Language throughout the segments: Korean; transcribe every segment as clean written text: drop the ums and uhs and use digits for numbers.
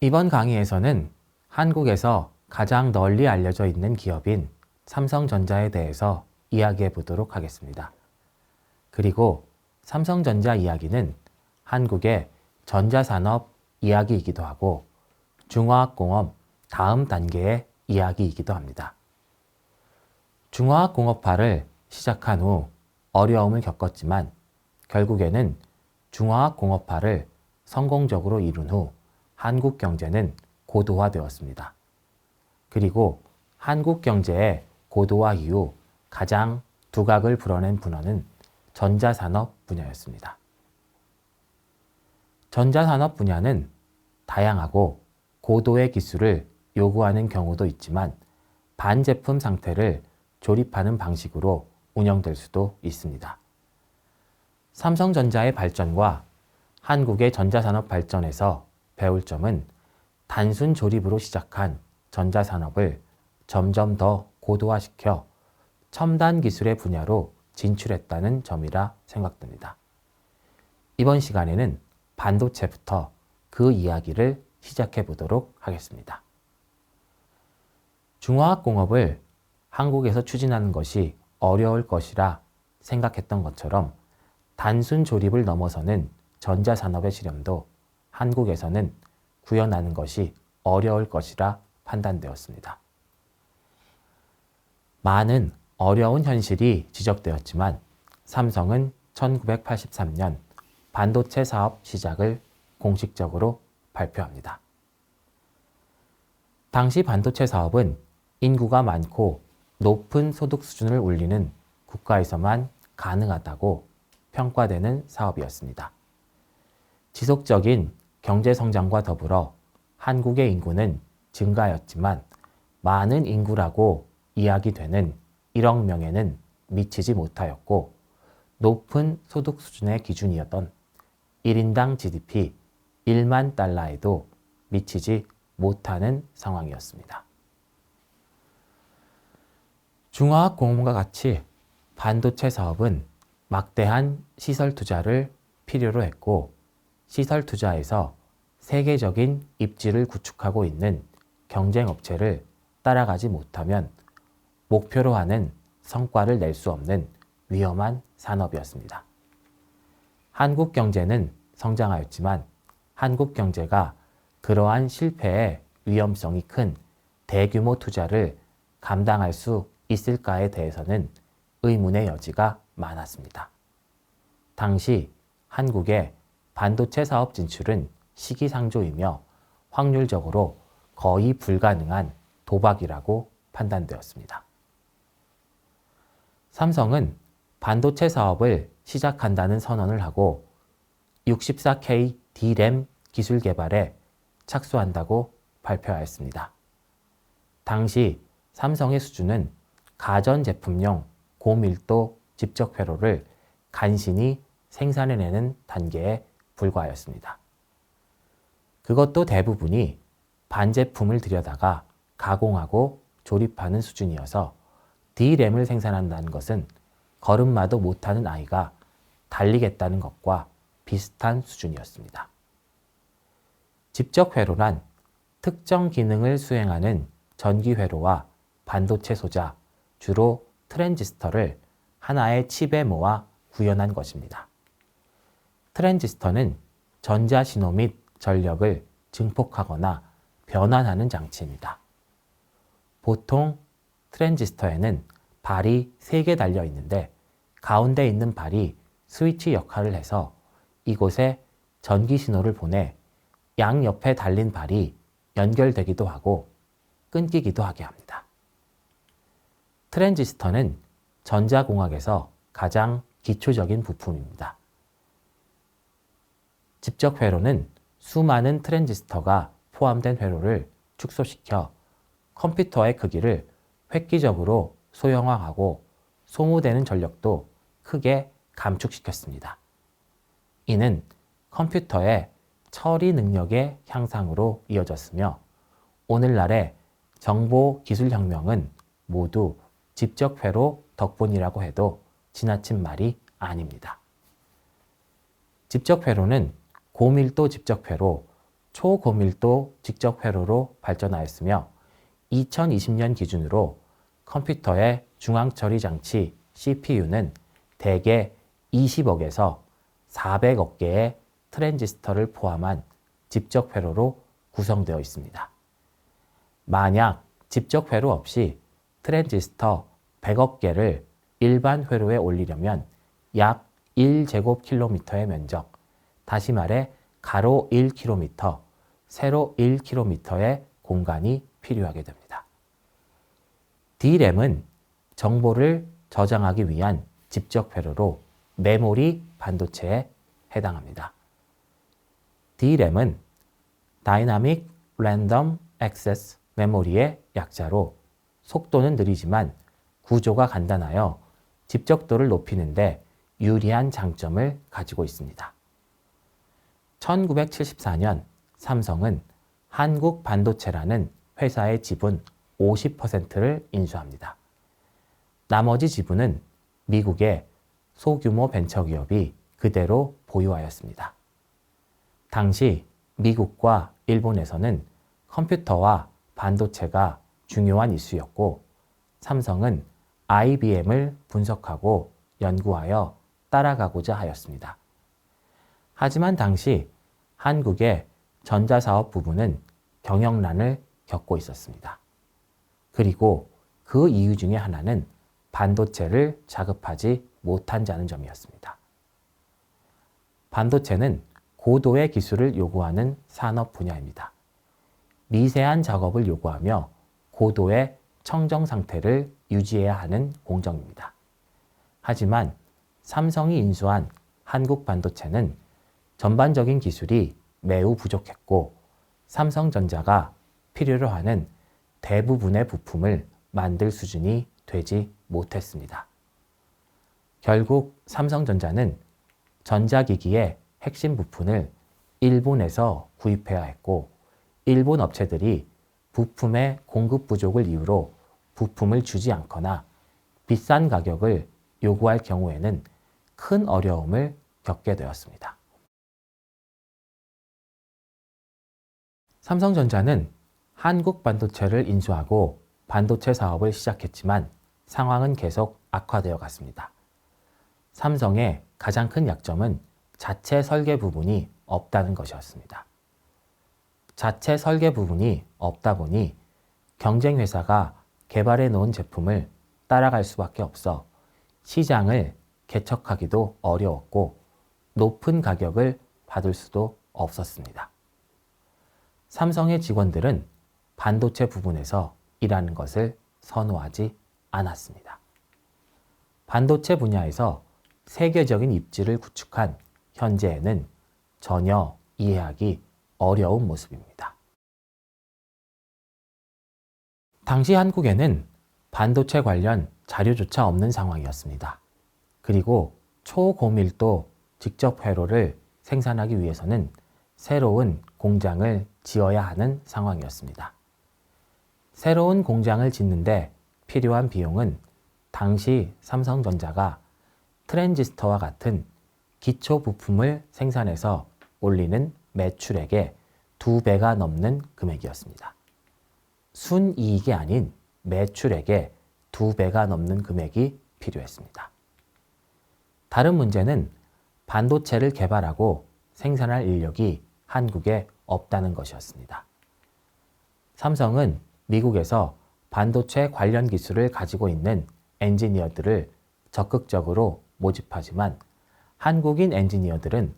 이번 강의에서는 한국에서 가장 널리 알려져 있는 기업인 삼성전자에 대해서 이야기해 보도록 하겠습니다. 그리고 삼성전자 이야기는 한국의 전자산업 이야기이기도 하고 중화학공업 다음 단계의 이야기이기도 합니다. 중화학공업화를 시작한 후 어려움을 겪었지만 결국에는 중화학공업화를 성공적으로 이룬 후 한국 경제는 고도화되었습니다. 그리고 한국 경제의 고도화 이후 가장 두각을 불어낸 분야는 전자산업 분야였습니다. 전자산업 분야는 다양하고 고도의 기술을 요구하는 경우도 있지만 반제품 상태를 조립하는 방식으로 운영될 수도 있습니다. 삼성전자의 발전과 한국의 전자산업 발전에서 배울 점은 단순 조립으로 시작한 전자산업을 점점 더 고도화시켜 첨단 기술의 분야로 진출했다는 점이라 생각됩니다. 이번 시간에는 반도체부터 그 이야기를 시작해 보도록 하겠습니다. 중화학공업을 한국에서 추진하는 것이 어려울 것이라 생각했던 것처럼 단순 조립을 넘어서는 전자산업의 실현도 한국에서는 구현하는 것이 어려울 것이라 판단되었습니다. 많은 어려운 현실이 지적되었지만 삼성은 1983년 반도체 사업 시작을 공식적으로 발표합니다. 당시 반도체 사업은 인구가 많고 높은 소득 수준을 올리는 국가에서만 가능하다고 평가되는 사업이었습니다. 지속적인 경제 성장과 더불어 한국의 인구는 증가하였지만 많은 인구라고 이야기되는 1억 명에는 미치지 못하였고 높은 소득 수준의 기준이었던 1인당 GDP 1만 달러에도 미치지 못하는 상황이었습니다. 중화학공업과 같이 반도체 사업은 막대한 시설 투자를 필요로 했고 시설 투자에서 세계적인 입지를 구축하고 있는 경쟁업체를 따라가지 못하면 목표로 하는 성과를 낼 수 없는 위험한 산업이었습니다. 한국 경제는 성장하였지만 한국 경제가 그러한 실패의 위험성이 큰 대규모 투자를 감당할 수 있을까에 대해서는 의문의 여지가 많았습니다. 당시 한국의 반도체 사업 진출은 시기상조이며 확률적으로 거의 불가능한 도박이라고 판단되었습니다. 삼성은 반도체 사업을 시작한다는 선언을 하고 64K D램 기술 개발에 착수한다고 발표하였습니다. 당시 삼성의 수준은 가전제품용 고밀도 집적 회로를 간신히 생산해내는 단계에 불과하였습니다. 그것도 대부분이 반제품을 들여다가 가공하고 조립하는 수준이어서 D램을 생산한다는 것은 걸음마도 못하는 아이가 달리겠다는 것과 비슷한 수준이었습니다. 집적 회로란 특정 기능을 수행하는 전기 회로와 반도체 소자, 주로 트랜지스터를 하나의 칩에 모아 구현한 것입니다. 트랜지스터는 전자신호 및 전력을 증폭하거나 변환하는 장치입니다. 보통 트랜지스터에는 발이 3개 달려 있는데 가운데 있는 발이 스위치 역할을 해서 이곳에 전기 신호를 보내 양옆에 달린 발이 연결되기도 하고 끊기기도 하게 합니다. 트랜지스터는 전자공학에서 가장 기초적인 부품입니다. 집적 회로는 수많은 트랜지스터가 포함된 회로를 축소시켜 컴퓨터의 크기를 획기적으로 소형화하고 소모되는 전력도 크게 감축시켰습니다. 이는 컴퓨터의 처리 능력의 향상으로 이어졌으며 오늘날의 정보 기술 혁명은 모두 집적 회로 덕분이라고 해도 지나친 말이 아닙니다. 집적 회로는 고밀도 집적 회로, 초고밀도 직접 회로로 발전하였으며 2020년 기준으로 컴퓨터의 중앙처리 장치 CPU는 대개 20억에서 400억 개의 트랜지스터를 포함한 집적 회로로 구성되어 있습니다. 만약 집적 회로 없이 트랜지스터 100억 개를 일반 회로에 올리려면 약 1제곱킬로미터의 면적, 다시 말해 가로 1km, 세로 1km의 공간이 필요하게 됩니다. D램은 정보를 저장하기 위한 집적 회로로 메모리 반도체에 해당합니다. D램은 Dynamic Random Access Memory의 약자로 속도는 느리지만 구조가 간단하여 집적도를 높이는데 유리한 장점을 가지고 있습니다. 1974년 삼성은 한국반도체라는 회사의 지분 50%를 인수합니다. 나머지 지분은 미국의 소규모 벤처기업이 그대로 보유하였습니다. 당시 미국과 일본에서는 컴퓨터와 반도체가 중요한 이슈였고 삼성은 IBM을 분석하고 연구하여 따라가고자 하였습니다. 하지만 당시 한국의 전자사업 부분은 경영난을 겪고 있었습니다. 그리고 그 이유 중에 하나는 반도체를 자급하지 못한다는 점이었습니다. 반도체는 고도의 기술을 요구하는 산업 분야입니다. 미세한 작업을 요구하며 고도의 청정 상태를 유지해야 하는 공정입니다. 하지만 삼성이 인수한 한국반도체는 전반적인 기술이 매우 부족했고 삼성전자가 필요로 하는 대부분의 부품을 만들 수준이 되지 못했습니다. 결국 삼성전자는 전자기기의 핵심 부품을 일본에서 구입해야 했고 일본 업체들이 부품의 공급 부족을 이유로 부품을 주지 않거나 비싼 가격을 요구할 경우에는 큰 어려움을 겪게 되었습니다. 삼성전자는 한국 반도체를 인수하고 반도체 사업을 시작했지만 상황은 계속 악화되어 갔습니다. 삼성의 가장 큰 약점은 자체 설계 부분이 없다는 것이었습니다. 자체 설계 부분이 없다 보니 경쟁 회사가 개발해 놓은 제품을 따라갈 수밖에 없어 시장을 개척하기도 어려웠고 높은 가격을 받을 수도 없었습니다. 삼성의 직원들은 반도체 부분에서 일하는 것을 선호하지 않았습니다. 반도체 분야에서 세계적인 입지를 구축한 현재에는 전혀 이해하기 어려운 모습입니다. 당시 한국에는 반도체 관련 자료조차 없는 상황이었습니다. 그리고 초고밀도 직접 회로를 생산하기 위해서는 새로운 공장을 지어야 하는 상황이었습니다. 새로운 공장을 짓는데 필요한 비용은 당시 삼성전자가 트랜지스터와 같은 기초 부품을 생산해서 올리는 매출액의 2배가 넘는 금액이었습니다. 순이익이 아닌 매출액의 2배가 넘는 금액이 필요했습니다. 다른 문제는 반도체를 개발하고 생산할 인력이 한국에 없다는 것이었습니다. 삼성은 미국에서 반도체 관련 기술을 가지고 있는 엔지니어들을 적극적으로 모집하지만 한국인 엔지니어들은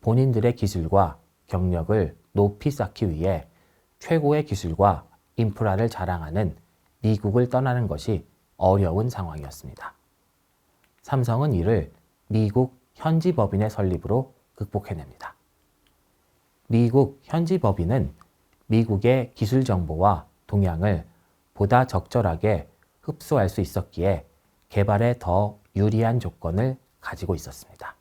본인들의 기술과 경력을 높이 쌓기 위해 최고의 기술과 인프라를 자랑하는 미국을 떠나는 것이 어려운 상황이었습니다. 삼성은 이를 미국 현지 법인의 설립으로 극복해냅니다. 미국 현지 법인은 미국의 기술 정보와 동향을 보다 적절하게 흡수할 수 있었기에 개발에 더 유리한 조건을 가지고 있었습니다.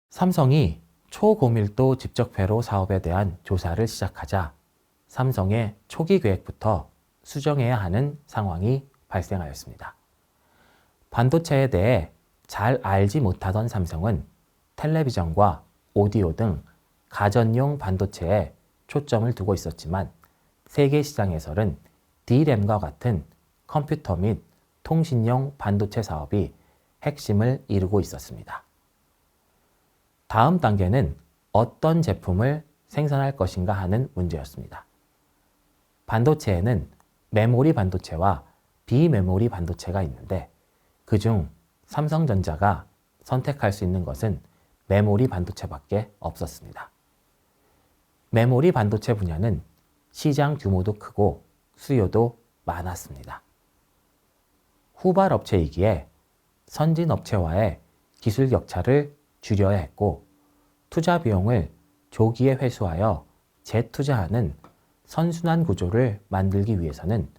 삼성이 초고밀도 직접회로 사업에 대한 조사를 시작하자 삼성의 초기 계획부터 수정해야 하는 상황이 발생하였습니다. 반도체에 대해 잘 알지 못하던 삼성은 텔레비전과 오디오 등 가전용 반도체에 초점을 두고 있었지만 세계 시장에서는 D램과 같은 컴퓨터 및 통신용 반도체 사업이 핵심을 이루고 있었습니다. 다음 단계는 어떤 제품을 생산할 것인가 하는 문제였습니다. 반도체에는 메모리 반도체와 비메모리 반도체가 있는데 그중 삼성전자가 선택할 수 있는 것은 메모리 반도체밖에 없었습니다. 메모리 반도체 분야는 시장 규모도 크고 수요도 많았습니다. 후발 업체이기에 선진 업체와의 기술 격차를 줄여야 했고 투자 비용을 조기에 회수하여 재투자하는 선순환 구조를 만들기 위해서는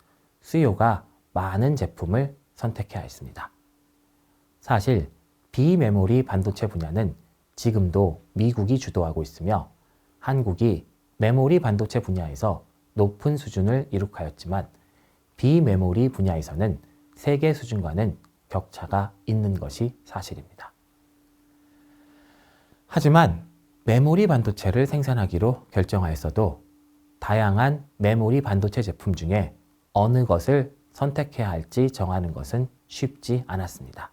수요가 많은 제품을 선택해야 했습니다. 사실 비메모리 반도체 분야는 지금도 미국이 주도하고 있으며 한국이 메모리 반도체 분야에서 높은 수준을 이룩하였지만 비메모리 분야에서는 세계 수준과는 격차가 있는 것이 사실입니다. 하지만 메모리 반도체를 생산하기로 결정하였어도 다양한 메모리 반도체 제품 중에 어느 것을 선택해야 할지 정하는 것은 쉽지 않았습니다.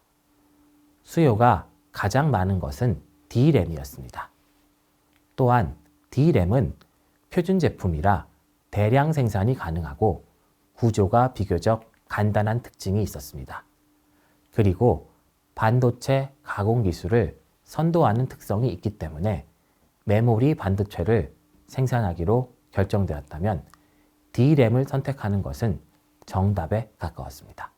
수요가 가장 많은 것은 D램이었습니다. 또한 D램은 표준 제품이라 대량 생산이 가능하고 구조가 비교적 간단한 특징이 있었습니다. 그리고 반도체 가공 기술을 선도하는 특성이 있기 때문에 메모리 반도체를 생산하기로 결정되었다면 D램을 선택하는 것은 정답에 가까웠습니다.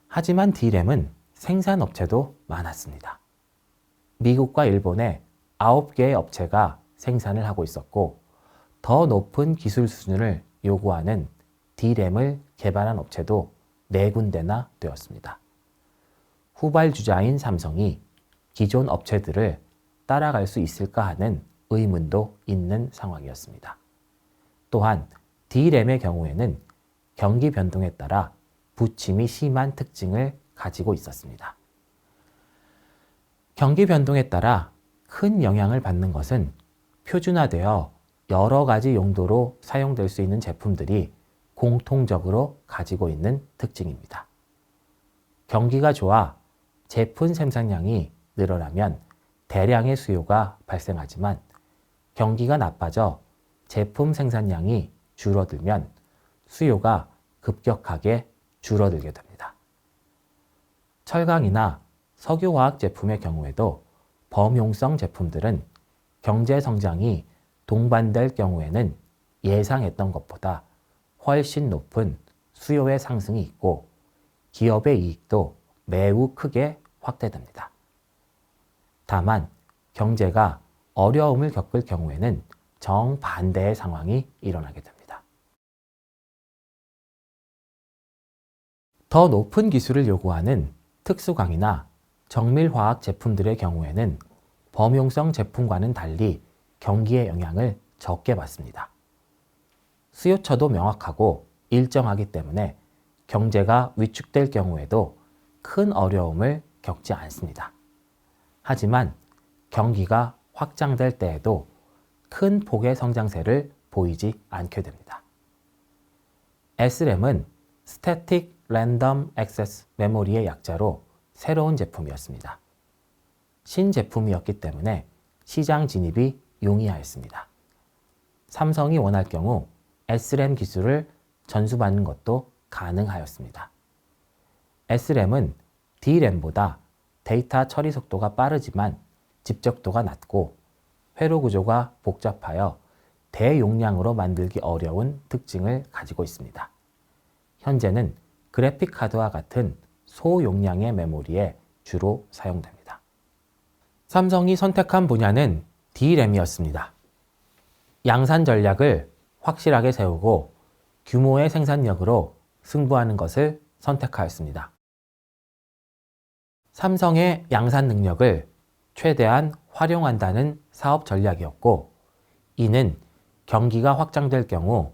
하지만 D램은 생산업체도 많았습니다. 미국과 일본에 9개의 업체가 생산을 하고 있었고 더 높은 기술 수준을 요구하는 D램을 개발한 업체도 4군데나 되었습니다. 후발주자인 삼성이 기존 업체들을 따라갈 수 있을까 하는 의문도 있는 상황이었습니다. 또한 D램의 경우에는 경기 변동에 따라 부침이 심한 특징을 가지고 있었습니다. 경기 변동에 따라 큰 영향을 받는 것은 표준화되어 여러 가지 용도로 사용될 수 있는 제품들이 공통적으로 가지고 있는 특징입니다. 경기가 좋아 제품 생산량이 늘어나면 대량의 수요가 발생하지만 경기가 나빠져 제품 생산량이 줄어들면 수요가 급격하게 줄어들게 됩니다. 철강이나 석유화학 제품의 경우에도 범용성 제품들은 경제 성장이 동반될 경우에는 예상했던 것보다 훨씬 높은 수요의 상승이 있고 기업의 이익도 매우 크게 확대됩니다. 다만 경제가 어려움을 겪을 경우에는 정반대의 상황이 일어나게 됩니다. 더 높은 기술을 요구하는 특수광이나 정밀화학 제품들의 경우에는 범용성 제품과는 달리 경기의 영향을 적게 받습니다. 수요처도 명확하고 일정하기 때문에 경제가 위축될 경우에도 큰 어려움을 겪지 않습니다. 하지만 경기가 확장될 때에도 큰 폭의 성장세를 보이지 않게 됩니다. SRAM은 Static Random Access Memory의 약자로 새로운 제품이었습니다. 신제품이었기 때문에 시장 진입이 용이하였습니다. 삼성이 원할 경우 SRAM 기술을 전수받는 것도 가능하였습니다. SRAM은 D램보다 데이터 처리 속도가 빠르지만 집적도가 낮고 회로 구조가 복잡하여 대용량으로 만들기 어려운 특징을 가지고 있습니다. 현재는 그래픽 카드와 같은 소용량의 메모리에 주로 사용됩니다. 삼성이 선택한 분야는 D램이었습니다. 양산 전략을 확실하게 세우고 규모의 생산력으로 승부하는 것을 선택하였습니다. 삼성의 양산 능력을 최대한 활용한다는 사업 전략이었고 이는 경기가 확장될 경우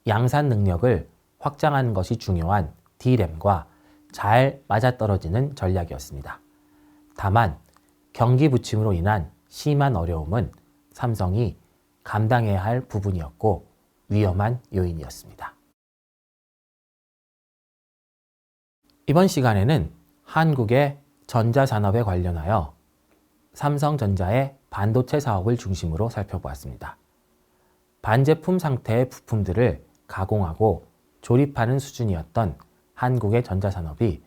양산 능력을 확장하는 것이 중요한 D램과 잘 맞아떨어지는 전략이었습니다. 다만 경기 부침으로 인한 심한 어려움은 삼성이 감당해야 할 부분이었고 위험한 요인이었습니다. 이번 시간에는 한국의 전자산업에 관련하여 삼성전자의 반도체 사업을 중심으로 살펴보았습니다. 반제품 상태의 부품들을 가공하고 조립하는 수준이었던 한국의 전자산업이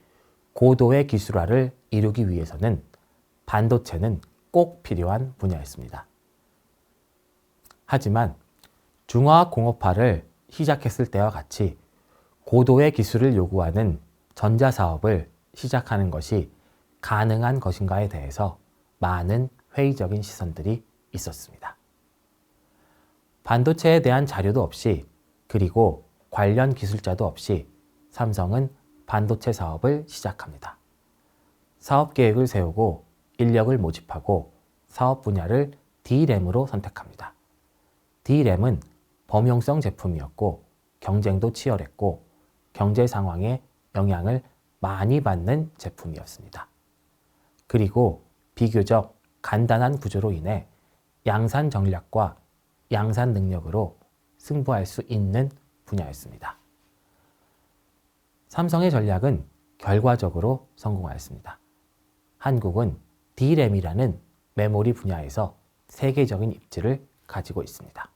고도의 기술화를 이루기 위해서는 반도체는 꼭 필요한 분야였습니다. 하지만 중화공업화를 시작했을 때와 같이 고도의 기술을 요구하는 전자사업을 시작하는 것이 가능한 것인가에 대해서 많은 회의적인 시선들이 있었습니다. 반도체에 대한 자료도 없이 그리고 관련 기술자도 없이 삼성은 반도체 사업을 시작합니다. 사업 계획을 세우고 인력을 모집하고 사업 분야를 D램으로 선택합니다. D램은 범용성 제품이었고 경쟁도 치열했고 경제 상황에 영향을 많이 받는 제품이었습니다. 그리고 비교적 간단한 구조로 인해 양산 전략과 양산 능력으로 승부할 수 있는 분야였습니다. 삼성의 전략은 결과적으로 성공하였습니다. 한국은 D램이라는 메모리 분야에서 세계적인 입지를 가지고 있습니다.